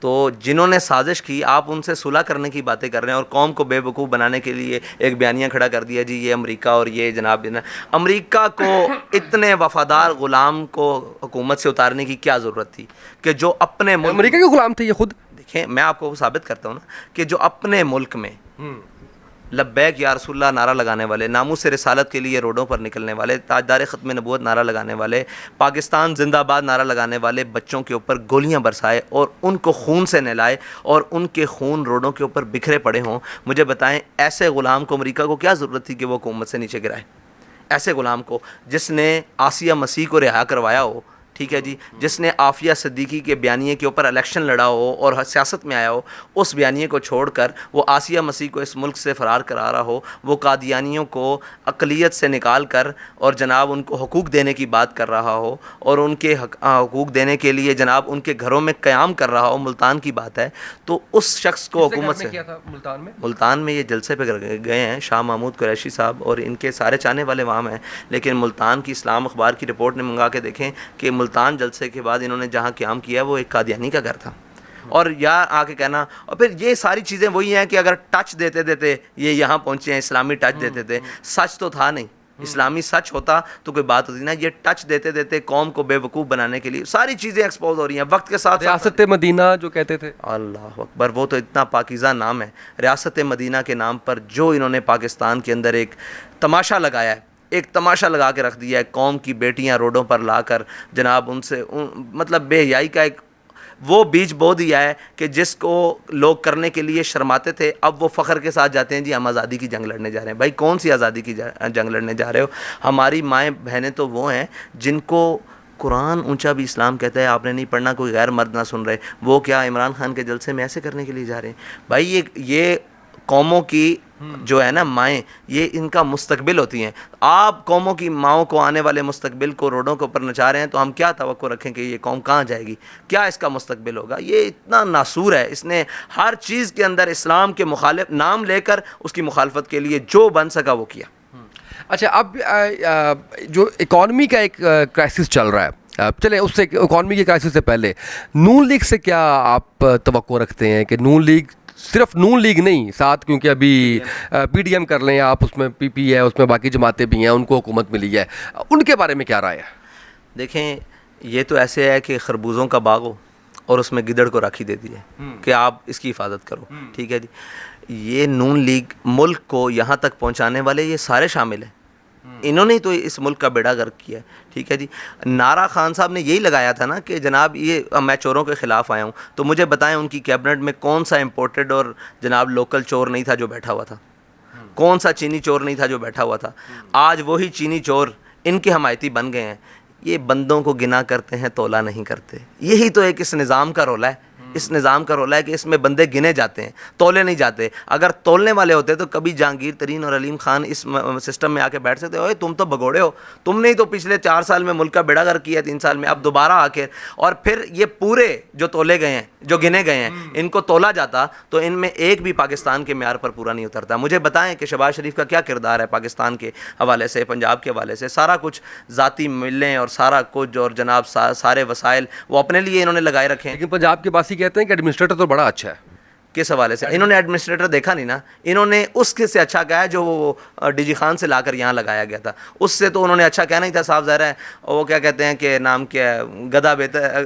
تو جنہوں نے سازش کی آپ ان سے صلح کرنے کی باتیں کر رہے ہیں اور قوم کو بے وقوف بنانے کے لیے ایک بیانیہ کھڑا کر دیا جی یہ امریکہ اور یہ جناب امریکہ کو اتنے وفادار غلام کو حکومت سے اتارنے کی کیا ضرورت تھی کہ جو اپنے ملک امریکہ کے غلام تھے یہ خود. دیکھیں میں آپ کو ثابت کرتا ہوں نا کہ جو اپنے ملک میں لبیک یا رسول اللہ نعرہ لگانے والے, ناموس رسالت کے لیے روڈوں پر نکلنے والے, تاجدار ختم نبوت نعرہ لگانے والے, پاکستان زندہ باد نعرہ لگانے والے بچوں کے اوپر گولیاں برسائے اور ان کو خون سے نہلائے اور ان کے خون روڈوں کے اوپر بکھرے پڑے ہوں, مجھے بتائیں ایسے غلام کو امریکہ کو کیا ضرورت تھی کہ وہ حکومت سے نیچے گرائے؟ ایسے غلام کو جس نے آسیہ مسیح کو رہا کروایا ہو, ٹھیک ہے جی, جس نے عافیہ صدیقی کے بیانیے کے اوپر الیکشن لڑا ہو اور سیاست میں آیا ہو, اس بیانیے کو چھوڑ کر وہ آسیہ مسیح کو اس ملک سے فرار کرا رہا ہو, وہ قادیانیوں کو اقلیت سے نکال کر اور جناب ان کو حقوق دینے کی بات کر رہا ہو اور ان کے حقوق دینے کے لیے جناب ان کے گھروں میں قیام کر رہا ہو, ملتان کی بات ہے, تو اس شخص کو حکومت سے کیا تھا ملتان میں یہ جلسے پہ گئے ہیں شاہ محمود قریشی صاحب اور ان کے سارے چاہنے والے وہاں ہیں, لیکن ملتان کی اسلام اخبار کی رپورٹ نے منگا کے دیکھیں کہ ملتان جلسے کے بعد انہوں نے جہاں قیام کیا وہ ایک قادیانی کا گھر تھا. اور یا آ کے کہنا, اور پھر یہ ساری چیزیں وہی ہیں کہ اگر ٹچ دیتے دیتے یہ یہاں پہنچے ہیں, اسلامی ٹچ دیتے تھے, سچ تو تھا نہیں, اسلامی سچ ہوتا تو کوئی بات ہوتی نا, یہ ٹچ دیتے دیتے قوم کو بے وقوف بنانے کے لیے ساری چیزیں ایکسپوز ہو رہی ہیں وقت کے ساتھ. ریاست مدینہ جو کہتے تھے, اللہ اکبر, وہ تو اتنا پاکیزہ نام ہے ریاست مدینہ کے نام پر, جو انہوں نے پاکستان کے اندر ایک تماشا لگایا ہے, ایک تماشا لگا کے رکھ دیا ہے, قوم کی بیٹیاں روڈوں پر لا کر جناب ان سے مطلب بے حیائی کا ایک وہ بیج بو دیا ہے کہ جس کو لوگ کرنے کے لیے شرماتے تھے, اب وہ فخر کے ساتھ جاتے ہیں جی ہم آزادی کی جنگ لڑنے جا رہے ہیں. بھائی کون سی آزادی کی جنگ لڑنے جا رہے ہو؟ ہماری مائیں بہنیں تو وہ ہیں جن کو قرآن اونچا بھی اسلام کہتا ہے آپ نے نہیں پڑھنا, کوئی غیر مرد نہ سن رہے, وہ کیا عمران خان کے جلسے میں ایسے کرنے کے لیے جا رہے ہیں؟ بھائی یہ قوموں کی جو ہے نا مائیں, یہ ان کا مستقبل ہوتی ہیں. آپ قوموں کی ماؤں کو آنے والے مستقبل کو روڈوں کے اوپر نچا رہے ہیں, تو ہم کیا توقع رکھیں کہ یہ قوم کہاں جائے گی, کیا اس کا مستقبل ہوگا؟ یہ اتنا ناسور ہے, اس نے ہر چیز کے اندر اسلام کے مخالف نام لے کر اس کی مخالفت کے لیے جو بن سکا وہ کیا. اچھا اب جو اکانومی کا ایک کرائسس چل رہا ہے, چلے اس سے اکانومی کے کرائسس سے پہلے نون لیگ سے کیا آپ توقع رکھتے ہیں کہ نون لیگ, صرف نون لیگ نہیں ساتھ, کیونکہ ابھی پی ڈی ایم کر لیں آپ, اس میں پی پی ہے, اس میں باقی جماعتیں بھی ہیں, ان کو حکومت ملی ہے, ان کے بارے میں کیا رائے ہے؟ دیکھیں یہ تو ایسے ہے کہ خربوزوں کا باغ ہو اور اس میں گدڑ کو راکھی دے دی ہے کہ آپ اس کی حفاظت کرو, ٹھیک ہے جی. یہ نون لیگ ملک کو یہاں تک پہنچانے والے یہ سارے شامل ہیں, انہوں نے تو اس ملک کا بیڑا غرق کیا ہے, ٹھیک ہے جی. نعرہ خان صاحب نے یہی لگایا تھا نا کہ جناب یہ میں چوروں کے خلاف آیا ہوں, تو مجھے بتائیں ان کی کیبنٹ میں کون سا امپورٹڈ اور جناب لوکل چور نہیں تھا جو بیٹھا ہوا تھا, کون سا چینی چور نہیں تھا جو بیٹھا ہوا تھا. آج وہی چینی چور ان کے حمایتی بن گئے ہیں. یہ بندوں کو گنا کرتے ہیں, تولا نہیں کرتے. یہی تو ایک اس نظام کا رول ہے, اس نظام کا رول ہے کہ اس میں بندے گنے جاتے ہیں, تولے نہیں جاتے. اگر تولنے والے ہوتے تو کبھی جہانگیر ترین اور علیم خان اس سسٹم میں آ کے بیٹھ سکتے. اوے تم تو بگوڑے ہو, تم نے ہی تو پچھلے 4 سال میں ملک کا بیڑا غرق کیا, 3 سال میں, اب دوبارہ آ کے. اور پھر یہ پورے جو تولے گئے ہیں, جو گنے گئے ہیں, ان کو تولا جاتا تو ان میں ایک بھی پاکستان کے معیار پر پورا نہیں اترتا. مجھے بتائیں کہ شہباز شریف کا کیا کردار ہے پاکستان کے حوالے سے, پنجاب کے حوالے سے. سارا کچھ ذاتی ملیں اور سارا کچھ اور جناب سارے وسائل وہ اپنے لیے انہوں نے لگائے رکھے ہیں. لیکن پنجاب کے باسی کہتے ہیں کہ ایڈمنسٹریٹر تو بڑا اچھا ہے. کس حوالے سے؟ انہوں نے ایڈمنسٹریٹر دیکھا نہیں نا, انہوں نے اس کے سے اچھا کہا ہے جو وہ ڈی جی خان سے لا کر یہاں لگایا گیا تھا, اس سے تو انہوں نے اچھا کہنا ہی تھا. صاف ظاہر ہے وہ کیا کہتے ہیں کہ نام کیا ہے, گدھا بہتر,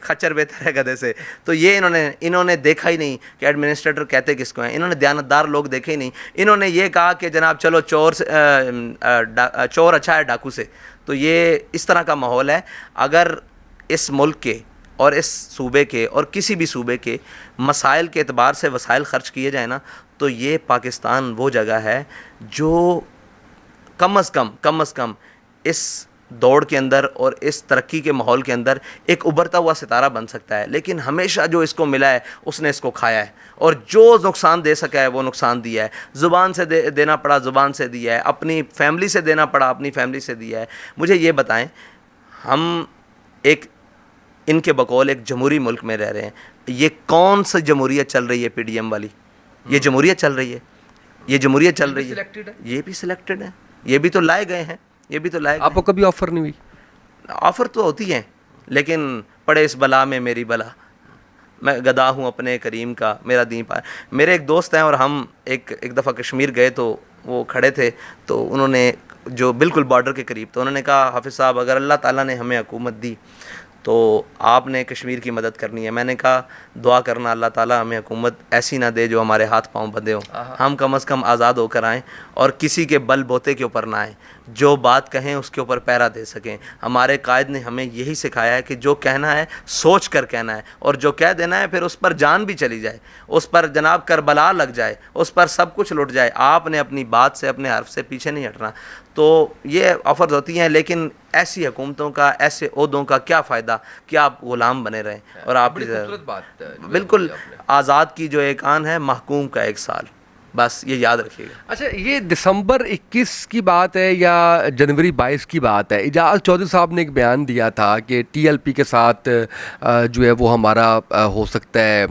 خچر بہتر ہے گدھے سے. تو یہ انہوں نے دیکھا ہی نہیں کہ ایڈمنسٹریٹر کہتے کس کو ہیں. انہوں نے دیانتدار لوگ دیکھے ہی نہیں. انہوں نے یہ کہا کہ جناب چلو چور اچھا ہے ڈاکو سے. تو یہ اس طرح کا ماحول ہے. اگر اس ملک کے اور اس صوبے کے اور کسی بھی صوبے کے مسائل کے اعتبار سے وسائل خرچ کیے جائیں نا, تو یہ پاکستان وہ جگہ ہے جو کم از کم اس دوڑ کے اندر اور اس ترقی کے ماحول کے اندر ایک ابھرتا ہوا ستارہ بن سکتا ہے. لیکن ہمیشہ جو اس کو ملا ہے اس نے اس کو کھایا ہے, اور جو نقصان دے سکا ہے وہ نقصان دیا ہے. زبان سے دینا پڑا, زبان سے دیا ہے. اپنی فیملی سے دینا پڑا, اپنی فیملی سے دیا ہے. مجھے یہ بتائیں, ہم ایک ان کے بقول ایک جمہوری ملک میں رہ رہے ہیں. یہ کون سی جمہوریت چل رہی ہے پی ڈی ایم والی؟ یہ جمہوریت چل رہی ہے, یہ جمہوریت چل رہی ہے. یہ بھی سلیکٹڈ ہے, یہ بھی تو لائے گئے ہیں, یہ بھی تو لائے. آپ کو کبھی آفر نہیں ہوئی؟ آفر تو ہوتی ہیں, لیکن پڑے اس بلا میں میری بلا, میں گدا ہوں اپنے کریم کا، میرا دین پائے. میرے ایک دوست ہیں اور ہم ایک دفعہ کشمیر گئے تو وہ کھڑے تھے تو انہوں نے جو بالکل بارڈر کے قریب، تو انہوں نے کہا حافظ صاحب اگر اللہ تعالیٰ نے ہمیں حکومت دی تو آپ نے کشمیر کی مدد کرنی ہے. میں نے کہا دعا کرنا اللہ تعالیٰ ہمیں حکومت ایسی نہ دے جو ہمارے ہاتھ پاؤں بندھے ہوں، ہم کم از کم آزاد ہو کر آئیں اور کسی کے بل بوتے کے اوپر نہ آئیں، جو بات کہیں اس کے اوپر پیرا دے سکیں. ہمارے قائد نے ہمیں یہی سکھایا ہے کہ جو کہنا ہے سوچ کر کہنا ہے، اور جو کہہ دینا ہے پھر اس پر جان بھی چلی جائے، اس پر جناب کربلا لگ جائے، اس پر سب کچھ لٹ جائے، آپ نے اپنی بات سے اپنے حرف سے پیچھے نہیں ہٹنا. تو یہ آفرز ہوتی ہیں، لیکن ایسی حکومتوں کا، ایسے عہدوں کا کیا فائدہ کہ آپ غلام بنے رہیں. اور آپ بالکل آزاد کی جو ایک آن ہے، محکوم کا 1 سال، بس یہ یاد رکھیے گا. اچھا، یہ دسمبر 21 کی بات ہے یا جنوری 22 کی بات ہے؟ اعجاز چودھری صاحب نے ایک بیان دیا تھا کہ ٹی ایل پی کے ساتھ جو ہے وہ ہمارا ہو سکتا ہے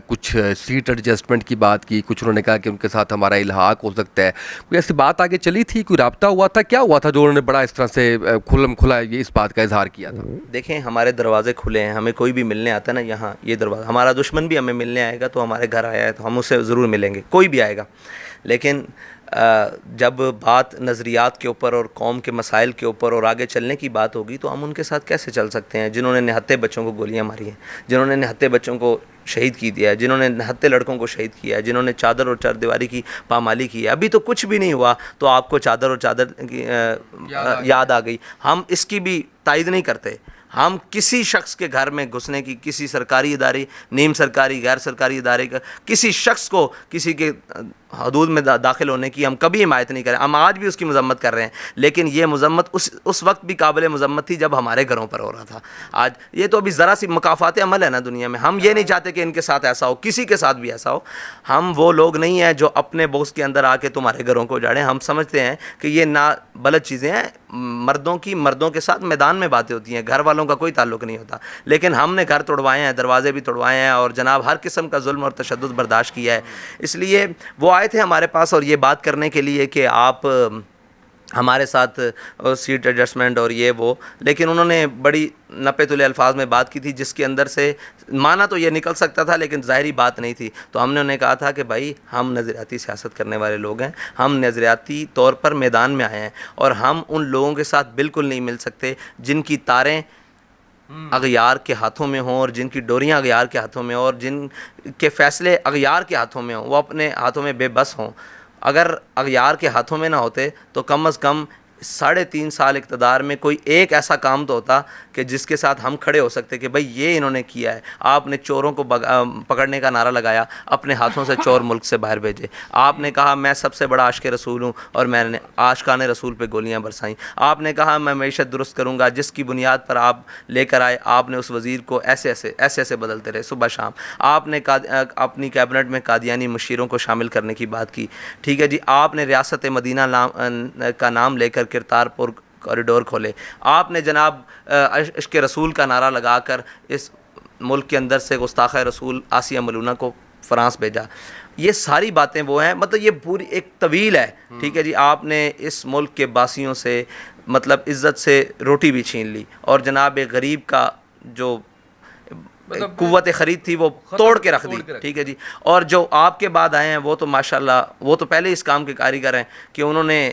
کچھ سیٹ ایڈجسٹمنٹ کی بات کی، کچھ انہوں نے کہا کہ ان کے ساتھ ہمارا الحاق ہو سکتا ہے. کوئی ایسی بات آگے چلی تھی؟ کوئی رابطہ ہوا تھا؟ کیا ہوا تھا جو انہوں نے بڑا اس طرح سے کھلم کھلا یہ اس بات کا اظہار کیا تھا؟ دیکھیں ہمارے دروازے کھلے ہیں، ہمیں کوئی بھی ملنے آتا ہے نا یہاں، یہ دروازہ، ہمارا دشمن بھی ہمیں ملنے آئے گا تو ہمارے گھر آیا ہے تو ہم اسے ضرور ملیں گے، کوئی بھی آئے گا. لیکن جب بات نظریات کے اوپر اور قوم کے مسائل کے اوپر اور آگے چلنے کی بات ہوگی تو ہم ان کے ساتھ کیسے چل سکتے ہیں جنہوں نے نہتے بچوں کو گولیاں ماری ہیں، جنہوں نے نہتے بچوں کو شہید کی دیا ہے، جنہوں نے نہتے لڑکوں کو شہید کیا ہے، جنہوں نے چادر اور چاردیواری کی پامالی کی ہے. ابھی تو کچھ بھی نہیں ہوا تو آپ کو چادر اور چادر کی یاد آ گئی. ہم اس کی بھی تائید نہیں کرتے. ہم کسی شخص کے گھر میں گھسنے کی، کسی سرکاری ادارے، نیم سرکاری، غیر سرکاری ادارے کا کسی شخص کو کسی کے حدود میں داخل ہونے کی ہم کبھی حمایت نہیں کریں. ہم آج بھی اس کی مذمت کر رہے ہیں، لیکن یہ مذمت اس وقت بھی قابل مذمت تھی جب ہمارے گھروں پر ہو رہا تھا. آج یہ تو ابھی ذرا سی مکافات عمل ہے نا دنیا میں. ہم یہ نہیں چاہتے کہ ان کے ساتھ ایسا ہو، کسی کے ساتھ بھی ایسا ہو. ہم وہ لوگ نہیں ہیں جو اپنے بوس کے اندر آ کے تمہارے گھروں کو اجاڑیں. ہم سمجھتے ہیں کہ یہ نابلد چیزیں ہیں. مردوں کے ساتھ میدان میں باتیں ہوتی ہیں، گھر والوں کا کوئی تعلق نہیں ہوتا. لیکن ہم نے گھر توڑوائے ہیں، دروازے بھی توڑوائے ہیں اور جناب ہر قسم کا ظلم اور تشدد برداشت کیا ہے. اس لیے وہ آئے تھے ہمارے پاس اور یہ بات کرنے کے لیے کہ آپ ہمارے ساتھ سیٹ ایڈجسٹمنٹ اور یہ وہ، لیکن انہوں نے بڑی نپے تلے الفاظ میں بات کی تھی جس کے اندر سے معنی تو یہ نکل سکتا تھا لیکن ظاہری بات نہیں تھی. تو ہم نے انہیں کہا تھا کہ بھائی ہم نظریاتی سیاست کرنے والے لوگ ہیں، ہم نظریاتی طور پر میدان میں آئے ہیں اور ہم ان لوگوں کے ساتھ بالکل نہیں مل سکتے جن کی تاریں اغیار کے ہاتھوں میں ہوں اور جن کی ڈوریاں اغیار کے ہاتھوں میں ہوں اور جن کے فیصلے اغیار کے ہاتھوں میں ہوں، وہ اپنے ہاتھوں میں بے بس ہوں. اگر اغیار کے ہاتھوں میں نہ ہوتے تو کم از کم 3.5 سال اقتدار میں کوئی ایک ایسا کام تو ہوتا کہ جس کے ساتھ ہم کھڑے ہو سکتے کہ بھائی یہ انہوں نے کیا ہے. آپ نے چوروں کو پکڑنے کا نعرہ لگایا، اپنے ہاتھوں سے چور ملک سے باہر بھیجے. آپ نے کہا میں سب سے بڑا عاشق رسول ہوں اور میں نے عاشقان رسول پہ گولیاں برسائیں. آپ نے کہا میں معیشت درست کروں گا، جس کی بنیاد پر آپ لے کر آئے آپ نے اس وزیر کو ایسے بدلتے رہے صبح شام. آپ نے اپنی کیبنٹ میں قادیانی مشیروں کو شامل کرنے کی بات کی. ٹھیک ہے جی، آپ نے ریاست مدینہ کا نام لے کر کرتارپور کوریڈور کھولے. آپ نے جناب عشق رسول کا نعرہ لگا کر اس ملک کے اندر سے گستاخ رسول آسیہ ملونہ کو فرانس بھیجا. یہ ساری باتیں وہ ہیں، مطلب یہ پوری ایک طویل ہے. ٹھیک ہے جی، آپ نے اس ملک کے باسیوں سے مطلب عزت سے روٹی بھی چھین لی اور جناب ایک غریب کا جو قوت خرید تھی وہ توڑ کے رکھ دی. ٹھیک ہے جی، اور جو آپ کے بعد آئے ہیں وہ تو ماشاءاللہ وہ تو پہلے اس کام کے کاریگر ہیں کہ انہوں نے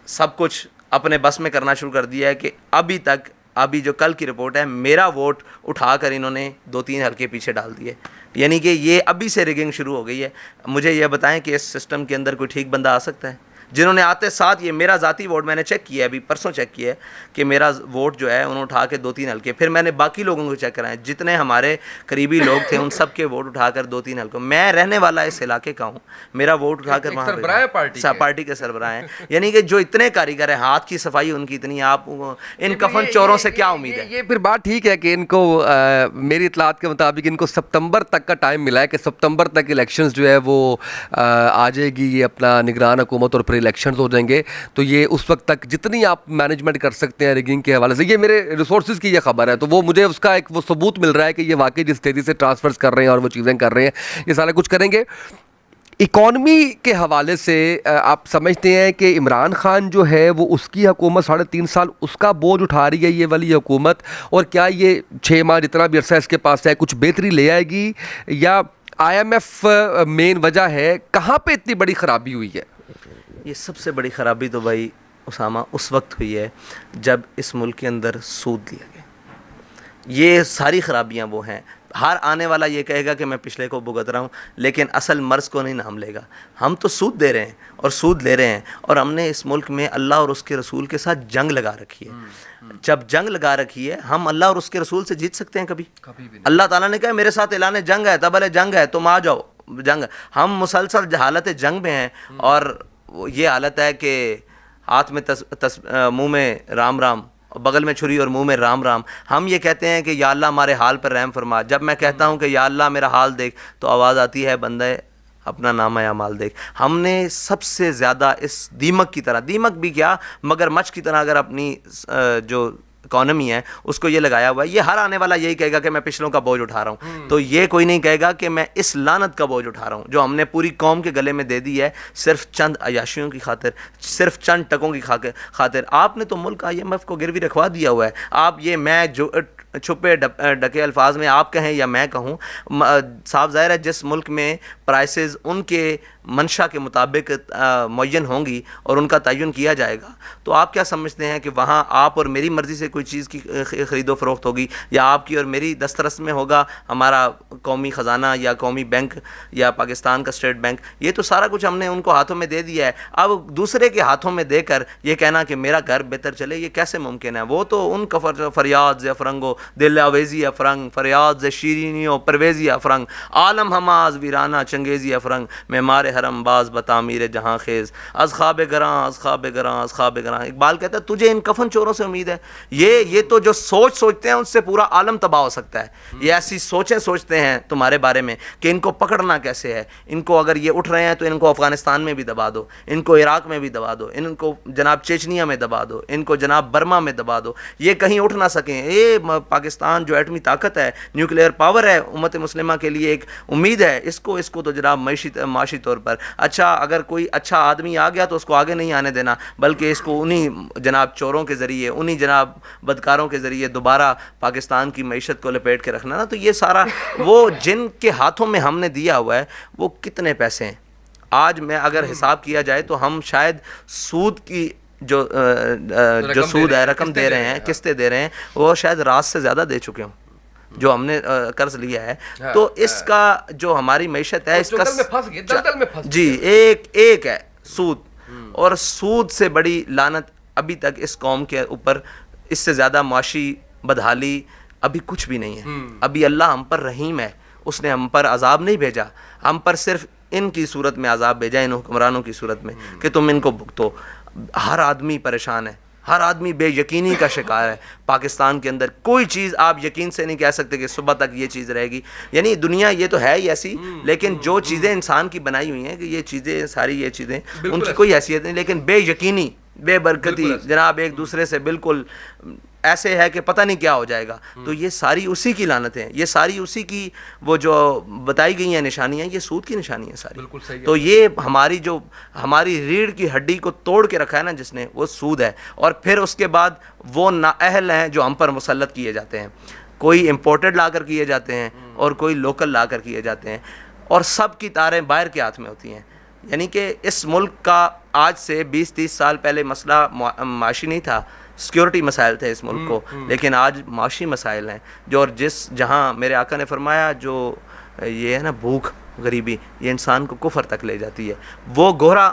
سب کچھ اپنے بس میں کرنا شروع کر دیا ہے کہ ابھی جو کل کی رپورٹ ہے میرا ووٹ اٹھا کر انہوں نے 2-3 حلقے پیچھے ڈال دیے. یعنی کہ یہ ابھی سے ریگنگ شروع ہو گئی ہے. مجھے یہ بتائیں کہ اس سسٹم کے اندر کوئی ٹھیک بندہ آ سکتا ہے؟ جنہوں نے آتے ساتھ یہ میرا ذاتی ووٹ میں نے چیک کیا ہے، ابھی پرسوں چیک کیا ہے کہ میرا ووٹ جو ہے انہوں اٹھا کے 2-3 حلقے، پھر میں نے باقی لوگوں کو چیک کرائے جتنے ہمارے قریبی لوگ تھے ان سب کے ووٹ اٹھا کر 2-3 حلقوں. میں رہنے والا اس علاقے کا ہوں، میرا ووٹ اٹھا کر وہاں پارٹی کے سربراہ ہیں. یعنی کہ جو اتنے کاریگر ہیں، ہاتھ کی صفائی ان کی اتنی، آپ ان کفن چوروں سے کیا امید ہے؟ یہ پھر بات ٹھیک ہے کہ ان کو میری اطلاعات کے مطابق ان کو سپتمبر تک کا ٹائم ملا ہے کہ سپتمبر تک الیکشنز جو ہے وہ آ جائے گی، یہ اپنا نگران حکومت اور پھر الیکشنز ہو جائیں گے. تو یہ اس وقت تک جتنی آپ مینجمنٹ کر سکتے ہیں ریگنگ کے حوالے سے، یہ میرے ریسورسز کی یہ خبر ہے تو وہ مجھے اس کا ایک وہ ثبوت مل رہا ہے کہ یہ واقعی جس تیزی سے ٹرانسفرز کر رہے ہیں اور وہ چیزیں کر رہے ہیں یہ سارا کچھ کریں گے. اکانومی کے حوالے سے آپ سمجھتے ہیں کہ عمران خان جو ہے وہ اس کی حکومت 3.5 سال اس کا بوجھ اٹھا رہی ہے یہ والی حکومت, اور کیا یہ 6 ماہ جتنا بھی عرصہ اس کے پاس ہے کچھ بہتری لے آئے گی, یا IMF مین وجہ ہے؟ کہاں پہ اتنی بڑی خرابی ہوئی ہے؟ یہ سب سے بڑی خرابی تو بھائی اسامہ اس وقت ہوئی ہے جب اس ملک کے اندر سود لیا گیا. یہ ساری خرابیاں وہ ہیں. ہر آنے والا یہ کہے گا کہ میں پچھلے کو بھگت رہا ہوں, لیکن اصل مرض کو نہیں نام لے گا. ہم تو سود دے رہے ہیں اور سود لے رہے ہیں, اور ہم نے اس ملک میں اللہ اور اس کے رسول کے ساتھ جنگ لگا رکھی ہے. جب جنگ لگا رکھی ہے, ہم اللہ اور اس کے رسول سے جیت سکتے ہیں کبھی بھی نہیں. اللہ تعالیٰ نے کہا میرے ساتھ اعلان جنگ ہے, تب جنگ ہے تم آ جاؤ جنگ. ہم مسلسل حالت جنگ میں ہیں, اور یہ حالت ہے کہ ہاتھ میں منہ میں رام رام, بغل میں چھری اور منہ میں رام رام. ہم یہ کہتے ہیں کہ یا اللہ ہمارے حال پر رحم فرما. جب میں کہتا ہوں کہ یا اللہ میرا حال دیکھ, تو آواز آتی ہے بندہ اپنا نامہ اعمال دیکھ. ہم نے سب سے زیادہ اس دیمک کی طرح, دیمک بھی کیا مگر مچھ کی طرح اگر اپنی جو اکانومی ہے اس کو یہ لگایا ہوا ہے. یہ ہر آنے والا یہی کہے گا کہ میں پچھلوں کا بوجھ اٹھا رہا ہوں, تو یہ کوئی نہیں کہے گا کہ میں اس لعنت کا بوجھ اٹھا رہا ہوں جو ہم نے پوری قوم کے گلے میں دے دی ہے صرف چند عیاشیوں کی خاطر, صرف چند ٹکوں کی خاطر. آپ نے تو ملک IMF کو گروی رکھوا دیا ہوا ہے. آپ یہ میں جو چھپے ڈکے الفاظ میں آپ کہیں یا میں کہوں, صاف ظاہر ہے جس ملک میں پرائسز ان کے منشا کے مطابق معین ہوں گی اور ان کا تعین کیا جائے گا, تو آپ کیا سمجھتے ہیں کہ وہاں آپ اور میری مرضی سے کوئی چیز کی خرید و فروخت ہوگی, یا آپ کی اور میری دسترس میں ہوگا ہمارا قومی خزانہ یا قومی بینک یا پاکستان کا اسٹیٹ بینک؟ یہ تو سارا کچھ ہم نے ان کو ہاتھوں میں دے دیا ہے. اب دوسرے کے ہاتھوں میں دے کر یہ کہنا کہ میرا گھر بہتر چلے, یہ کیسے ممکن ہے؟ وہ تو ان کا فریاد ز افرنگو دل آویزی افرنگ, فریاد ز شیرینیو پرویزی افرنگ, عالم ہماز ویرانہ چنگیزی افرنگ, معمار حرم باز بتعمیر جہاں خیز, از خواب گراں از خواب گراں از خواب گراں. اقبال کہتا ہے تجھے ان کفن چوروں سے امید ہے. یہ تو جو سوچتے ہیں ان سے پورا عالم تباہ ہو سکتا ہے. یہ ایسی سوچیں سوچتے ہیں تمہارے بارے میں کہ ان کو پکڑنا کیسے ہے. ان کو اگر یہ اٹھ رہے ہیں تو ان کو افغانستان میں بھی دبا دو, ان کو عراق میں بھی دبا دو, ان کو جناب چیچنیا میں دبا دو, ان کو جناب برما میں دبا دو, یہ کہیں اٹھ نہ سکیں. یہ پاکستان جو ایٹمی طاقت ہے, نیوکلیئر پاور ہے, امت مسلمہ کے لیے ایک امید ہے. اس کو تو جناب معاشی طور پر اچھا, اگر کوئی اچھا آدمی آ گیا تو اس کو آگے نہیں آنے دینا, بلکہ اس کو انہی جناب چوروں کے ذریعے, انہی جناب بدکاروں کے ذریعے دوبارہ پاکستان کی معیشت کو لپیٹ کے رکھنا نا. تو یہ سارا وہ جن کے ہاتھوں میں ہم نے دیا ہوا ہے وہ کتنے پیسے ہیں آج میں اگر حساب کیا جائے تو ہم شاید سود کی جو سود ہے رقم دے رہے ہیں, قسطیں دے رہے ہیں, وہ شاید رات سے زیادہ دے چکے ہوں جو ہم نے قرض لیا ہے. تو اس کا جو ہماری معیشت ہے اس کا جی ایک ہے سود, اور سود سے بڑی لعنت ابھی تک اس قوم کے اوپر, اس سے زیادہ معاشی بدحالی ابھی کچھ بھی نہیں ہے. ابھی اللہ ہم پر رحیم ہے, اس نے ہم پر عذاب نہیں بھیجا, ہم پر صرف ان کی صورت میں عذاب بھیجا, ان حکمرانوں کی صورت میں کہ تم ان کو بھگتو. ہر آدمی پریشان ہے, ہر آدمی بے یقینی کا شکار ہے. پاکستان کے اندر کوئی چیز آپ یقین سے نہیں کہہ سکتے کہ صبح تک یہ چیز رہے گی. یعنی دنیا یہ تو ہے ہی ایسی, لیکن جو چیزیں انسان کی بنائی ہوئی ہیں کہ یہ چیزیں ساری یہ چیزیں ان کی کوئی حیثیت نہیں, لیکن بے یقینی بے برکتی جناب ایک دوسرے سے بالکل ایسے ہے کہ پتہ نہیں کیا ہو جائے گا. تو یہ ساری اسی کی لعنت ہیں, یہ ساری اسی کی وہ جو بتائی گئی ہیں نشانیاں, یہ سود کی نشانی ہیں ساری. تو یہ ہماری ریڑھ کی ہڈی کو توڑ کے رکھا ہے نا جس نے, وہ سود ہے. اور پھر اس کے بعد وہ نااہل ہیں جو ہم پر مسلط کیے جاتے ہیں. کوئی امپورٹڈ لا کر کیے جاتے ہیں اور کوئی لوکل لا کر کیے جاتے ہیں, اور سب کی تاریں باہر کے ہاتھ میں ہوتی ہیں. یعنی کہ اس ملک کا آج سے 20-30 سال پہلے مسئلہ معاشی نہیں تھا, سیکیورٹی مسائل تھے اس ملک کو, لیکن آج معاشی مسائل ہیں. جو اور جہاں میرے آقا نے فرمایا جو یہ ہے نا بھوک غریبی, یہ انسان کو کفر تک لے جاتی ہے. وہ گورا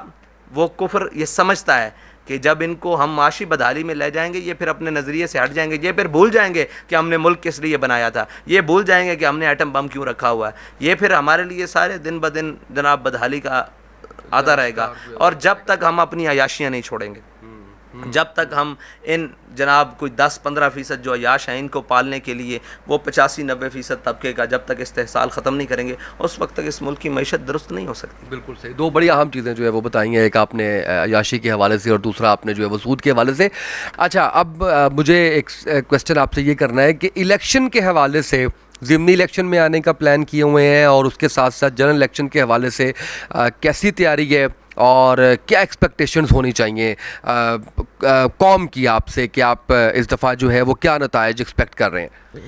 وہ کفر یہ سمجھتا ہے کہ جب ان کو ہم معاشی بدحالی میں لے جائیں گے یہ پھر اپنے نظریے سے ہٹ جائیں گے, یہ پھر بھول جائیں گے کہ ہم نے ملک کس لیے بنایا تھا, یہ بھول جائیں گے کہ ہم نے ایٹم بم کیوں رکھا ہوا ہے. یہ پھر ہمارے لیے سارے دن بدن جناب بدحالی کا آتا رہے گا. اور جب تک ہم اپنی عیاشیاں نہیں چھوڑیں گے, جب تک ہم ان جناب کوئی 10-15% جو عیاش ہیں ان کو پالنے کے لیے وہ 85-90% طبقے کا جب تک استحصال ختم نہیں کریں گے, اس وقت تک اس ملک کی معیشت درست نہیں ہو سکتی. بالکل صحیح. دو بڑی اہم چیزیں جو ہے وہ بتائی ہیں, ایک آپ نے عیاشی کے حوالے سے اور دوسرا آپ نے جو ہے وہ سود کے حوالے سے. اچھا اب مجھے ایک کویسچن آپ سے یہ کرنا ہے کہ الیکشن کے حوالے سے ضمنی الیکشن میں آنے کا پلان کیے ہوئے ہیں اور اس کے ساتھ ساتھ جنرل الیکشن کے حوالے سے کیسی تیاری ہے اور کیا ایکسپیکٹیشنز ہونی چاہیے قوم کی آپ سے کہ آپ اس دفعہ جو ہے وہ کیا نتائج ایکسپیکٹ کر رہے ہیں؟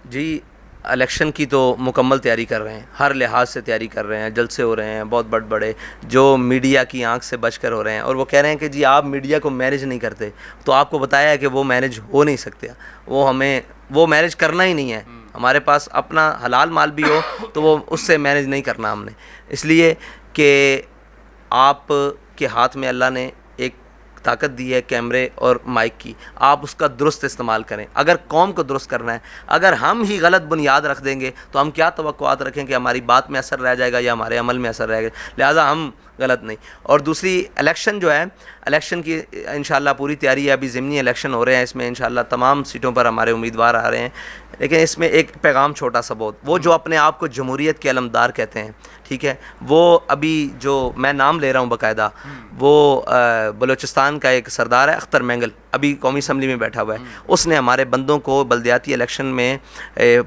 جی الیکشن کی تو مکمل تیاری کر رہے ہیں، ہر لحاظ سے تیاری کر رہے ہیں، جلسے ہو رہے ہیں بہت بڑے جو میڈیا کی آنکھ سے بچ کر ہو رہے ہیں، اور وہ کہہ رہے ہیں کہ جی آپ میڈیا کو مینیج نہیں کرتے، تو آپ کو بتایا ہے کہ وہ مینیج ہو نہیں سکتے، وہ مینیج کرنا ہی نہیں ہے. ہمارے پاس اپنا حلال مال بھی ہو تو وہ اس سے مینیج نہیں کرنا ہم نے، اس لیے کہ آپ کے ہاتھ میں اللہ نے ایک طاقت دی ہے کیمرے اور مائک کی، آپ اس کا درست استعمال کریں. اگر قوم کو درست کرنا ہے، اگر ہم ہی غلط بنیاد رکھ دیں گے تو ہم کیا توقعات رکھیں کہ ہماری بات میں اثر رہ جائے گا یا ہمارے عمل میں اثر رہے گا، لہٰذا ہم غلط نہیں. اور دوسری الیکشن جو ہے، الیکشن کی انشاءاللہ پوری تیاری ہے، ابھی ضمنی الیکشن ہو رہے ہیں، اس میں انشاءاللہ تمام سیٹوں پر ہمارے امیدوار آ رہے ہیں، لیکن اس میں ایک پیغام چھوٹا سا بہت، وہ جو اپنے آپ کو جمہوریت کے علمدار کہتے ہیں، ٹھیک ہے، وہ ابھی جو میں نام لے رہا ہوں باقاعدہ، وہ بلوچستان کا ایک سردار ہے اختر مینگل، ابھی قومی اسمبلی میں بیٹھا ہوا ہے، اس نے ہمارے بندوں کو بلدیاتی الیکشن میں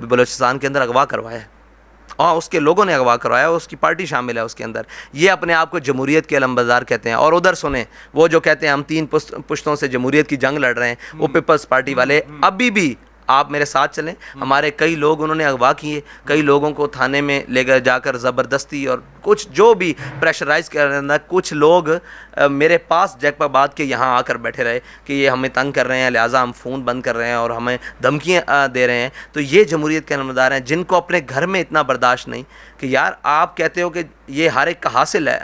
بلوچستان کے اندر اغوا کروایا ہے، اور اس کے لوگوں نے اغوا کروایا، اس کی پارٹی شامل ہے اس کے اندر. یہ اپنے آپ کو جمہوریت کے علمبردار کہتے ہیں. اور ادھر سنیں، وہ جو کہتے ہیں ہم 3 پشتوں سے جمہوریت کی جنگ لڑ رہے ہیں، وہ پیپلز پارٹی والے ابھی بھی آپ میرے ساتھ چلیں، ہمارے کئی لوگ انہوں نے اغوا کیے، کئی لوگوں کو تھانے میں لے کر جا کر زبردستی اور کچھ جو بھی پریشرائز کرنا، کچھ لوگ میرے پاس جیک بات کے یہاں آ کر بیٹھے رہے کہ یہ ہمیں تنگ کر رہے ہیں، لہٰذا ہم فون بند کر رہے ہیں اور ہمیں دھمکیاں دے رہے ہیں. تو یہ جمہوریت کے علمدار ہیں جن کو اپنے گھر میں اتنا برداشت نہیں کہ یار آپ کہتے ہو کہ یہ ہر ایک کا حاصل ہے،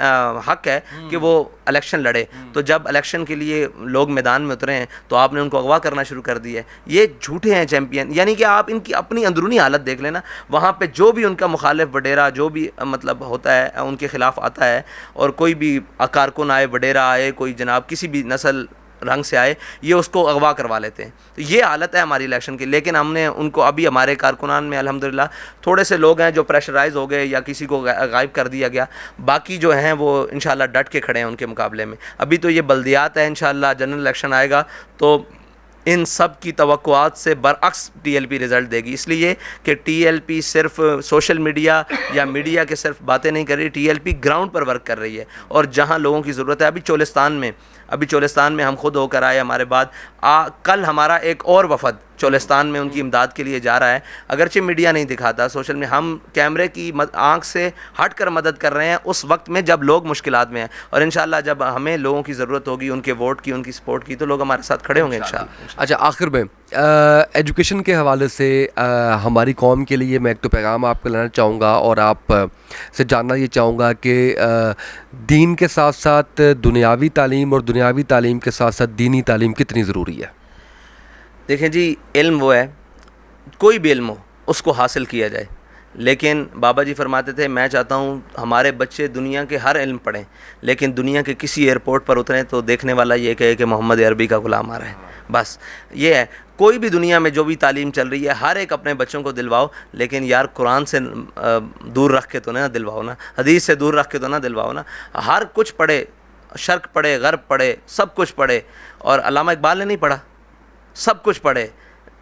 حق ہے کہ وہ الیکشن لڑے، تو جب الیکشن کے لیے لوگ میدان میں اترے ہیں تو آپ نے ان کو اغوا کرنا شروع کر دیا ہے. یہ جھوٹے ہیں چیمپئن. یعنی کہ آپ ان کی اپنی اندرونی حالت دیکھ لینا، وہاں پہ جو بھی ان کا مخالف وڈیرا جو بھی مطلب ہوتا ہے ان کے خلاف آتا ہے، اور کوئی بھی کارکن آئے، وڈیرا آئے، کوئی جناب کسی بھی نسل رنگ سے آئے، یہ اس کو اغوا کروا لیتے ہیں. تو یہ حالت ہے ہماری الیکشن کی. لیکن ہم نے ان کو ابھی ہمارے کارکنان میں الحمدللہ تھوڑے سے لوگ ہیں جو پریشرائز ہو گئے یا کسی کو غائب کر دیا گیا، باقی جو ہیں وہ انشاءاللہ ڈٹ کے کھڑے ہیں ان کے مقابلے میں. ابھی تو یہ بلدیات ہے، انشاءاللہ جنرل الیکشن آئے گا تو ان سب کی توقعات سے برعکس ٹی ایل پی رزلٹ دے گی، اس لیے کہ ٹی ایل پی صرف سوشل میڈیا یا میڈیا کے صرف باتیں نہیں کر رہی، ٹی ایل پی گراؤنڈ پر ورک کر رہی ہے، اور جہاں لوگوں کی ضرورت ہے. ابھی چولستان میں ہم خود ہو کر آئے، ہمارے بعد کل ہمارا ایک اور وفد چولستان میں ان کی امداد کے لیے جا رہا ہے. اگرچہ میڈیا نہیں دکھاتا، سوشل میں ہم کیمرے کی آنکھ سے ہٹ کر مدد کر رہے ہیں اس وقت میں جب لوگ مشکلات میں ہیں، اور انشاءاللہ جب ہمیں لوگوں کی ضرورت ہوگی، ان کے ووٹ کی، ان کی سپورٹ کی، تو لوگ ہمارے ساتھ کھڑے ہوں گے انشاءاللہ. اچھا، آخر میں ایجوکیشن کے حوالے سے ہماری قوم کے لیے میں ایک تو پیغام آپ کو لینا چاہوں گا، اور آپ سے جاننا یہ چاہوں گا کہ دین کے ساتھ ساتھ دنیاوی تعلیم اور دنیاوی تعلیم کے ساتھ ساتھ دینی تعلیم کتنی ضروری ہے؟ دیکھیں جی، علم وہ ہے، کوئی بھی علم ہو اس کو حاصل کیا جائے، لیکن بابا جی فرماتے تھے میں چاہتا ہوں ہمارے بچے دنیا کے ہر علم پڑھیں، لیکن دنیا کے کسی ایئرپورٹ پر اتریں تو دیکھنے والا یہ کہے کہ محمد عربی کا غلام آ رہا ہے. بس یہ ہے. کوئی بھی دنیا میں جو بھی تعلیم چل رہی ہے، ہر ایک اپنے بچوں کو دلواؤ، لیکن یار قرآن سے دور رکھ کے تو نہ دلواؤ نا، حدیث سے دور رکھ کے تو نہ دلواؤ نا. ہر کچھ پڑھے، شرق پڑھے، غرب پڑھے، سب کچھ پڑھے. اور علامہ اقبال نے نہیں پڑھا، سب کچھ پڑھے،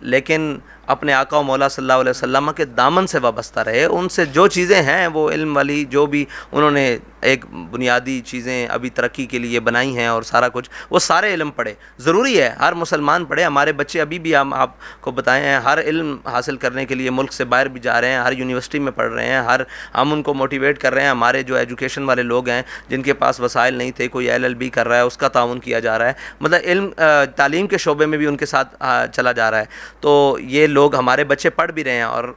لیکن اپنے آقا و مولا صلی اللہ علیہ وسلم کے دامن سے وابستہ رہے. ان سے جو چیزیں ہیں وہ علم والی، جو بھی انہوں نے ایک بنیادی چیزیں ابھی ترقی کے لیے بنائی ہیں اور سارا کچھ، وہ سارے علم پڑھے. ضروری ہے ہر مسلمان پڑھے. ہمارے بچے ابھی بھی ہم آپ کو بتائے ہیں ہر علم حاصل کرنے کے لیے ملک سے باہر بھی جا رہے ہیں، ہر یونیورسٹی میں پڑھ رہے ہیں، ہم ان کو موٹیویٹ کر رہے ہیں. ہمارے جو ایجوکیشن والے لوگ ہیں جن کے پاس وسائل نہیں تھے، کوئی LLB کر رہا ہے، اس کا تعاون کیا جا رہا ہے. مطلب علم تعلیم کے شعبے میں بھی ان کے ساتھ چلا جا رہا ہے. تو یہ لوگ ہمارے بچے پڑھ بھی رہے ہیں، اور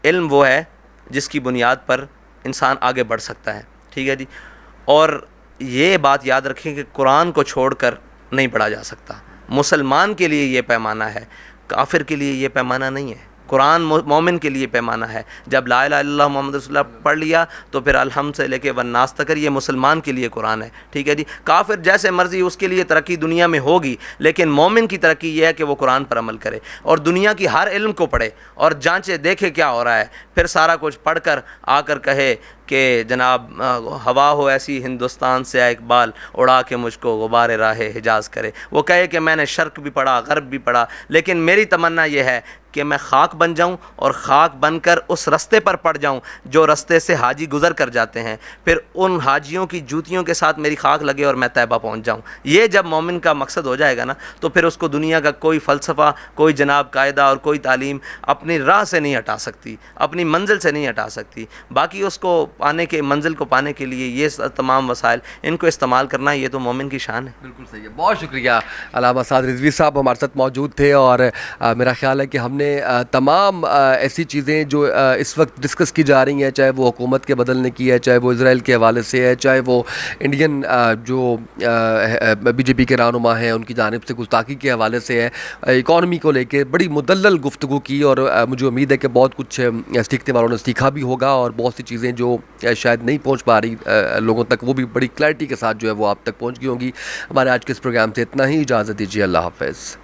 علم وہ ہے جس کی بنیاد پر انسان آگے بڑھ سکتا ہے. ٹھیک ہے جی. اور یہ بات یاد رکھیں کہ قرآن کو چھوڑ کر نہیں پڑھا جا سکتا. مسلمان کے لیے یہ پیمانہ ہے، کافر کے لیے یہ پیمانہ نہیں ہے. قرآن مومن کے لیے پیمانہ ہے. جب لا الہ الا اللہ محمد رسول اللہ پڑھ لیا تو پھر الحمد سے لے کے والناس تک یہ مسلمان کے لیے قرآن ہے. ٹھیک ہے جی. کافر جیسے مرضی اس کے لیے ترقی دنیا میں ہوگی، لیکن مومن کی ترقی یہ ہے کہ وہ قرآن پر عمل کرے اور دنیا کی ہر علم کو پڑھے اور جانچے، دیکھے کیا ہو رہا ہے، پھر سارا کچھ پڑھ کر آ کر کہے کہ جناب ہوا ہو ایسی ہندوستان سے آئے اقبال اڑا کے مجھ کو غبار راہ حجاز کرے. وہ کہے کہ میں نے شرق بھی پڑھا غرب بھی پڑھا، لیکن میری تمنا یہ ہے کہ میں خاک بن جاؤں اور خاک بن کر اس رستے پر پڑ جاؤں جو رستے سے حاجی گزر کر جاتے ہیں، پھر ان حاجیوں کی جوتیوں کے ساتھ میری خاک لگے اور میں طیبہ پہنچ جاؤں. یہ جب مومن کا مقصد ہو جائے گا نا تو پھر اس کو دنیا کا کوئی فلسفہ، کوئی جناب قاعدہ اور کوئی تعلیم اپنی راہ سے نہیں ہٹا سکتی، اپنی منزل سے نہیں ہٹا سکتی. باقی اس کو منزل کو پانے کے لیے یہ تمام وسائل ان کو استعمال کرنا، یہ تو مومن کی شان ہے. بالکل صحیح ہے. بہت شکریہ علامہ سعد رضوی صاحب ہمارے ساتھ موجود تھے، اور میرا خیال ہے کہ ہم نے تمام ایسی چیزیں جو اس وقت ڈسکس کی جا رہی ہیں، چاہے وہ حکومت کے بدلنے کی ہے، چاہے وہ اسرائیل کے حوالے سے ہے، چاہے وہ انڈین جو بی جے پی کے رہنما ہیں ان کی جانب سے گستاخی کے حوالے سے ہے، اکانومی کو لے کے بڑی مدلل گفتگو کی، اور مجھے امید ہے کہ بہت کچھ سیکھنے والوں نے سیکھا بھی ہوگا، اور بہت سی چیزیں جو شاید نہیں پہنچ پا رہی لوگوں تک وہ بھی بڑی کلیئرٹی کے ساتھ جو ہے وہ آپ تک پہنچ گئی ہوں گی. ہمارے آج کے اس پروگرام سے اتنا ہی. اجازت دیجیے. اللہ حافظ.